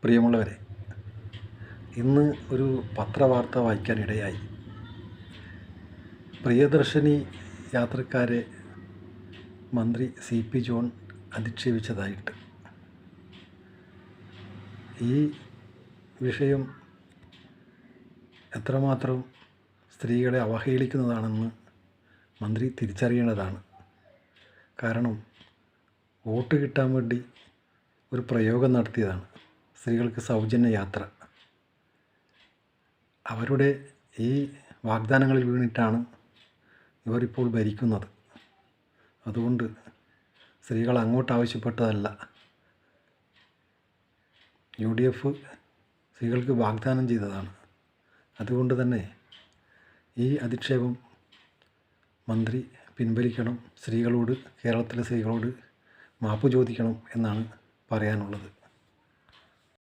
പ്രിയമുള്ളവരെ, ഇന്ന് ഒരു പത്രവാർത്ത വായിക്കാനിടയായി. പ്രിയദർശിനി യാത്രക്കാരെ മന്ത്രി CP ജോൺ അധിക്ഷേപിച്ചതായിട്ട്. ഈ വിഷയം എത്രമാത്രം സ്ത്രീകളെ അവഹേളിക്കുന്നതാണെന്ന് മന്ത്രി തിരിച്ചറിയേണ്ടതാണ്. കാരണം വോട്ട് കിട്ടാൻ വേണ്ടി ഒരു പ്രയോഗം നടത്തിയതാണ്, സ്ത്രീകൾക്ക് സൗജന്യ യാത്ര. അവരുടെ ഈ വാഗ്ദാനങ്ങളിൽ വീണിട്ടാണ് ഇവരിപ്പോൾ ഭരിക്കുന്നത്. അതുകൊണ്ട് സ്ത്രീകൾ അങ്ങോട്ട് ആവശ്യപ്പെട്ടതല്ല. UDF സ്ത്രീകൾക്ക് വാഗ്ദാനം ചെയ്തതാണ്. അതുകൊണ്ട് തന്നെ ഈ അധിക്ഷേപം മന്ത്രി പിൻവലിക്കണം. കേരളത്തിലെ സ്ത്രീകളോട് മാപ്പ് ചോദിക്കണം എന്നാണ് പറയാനുള്ളത്.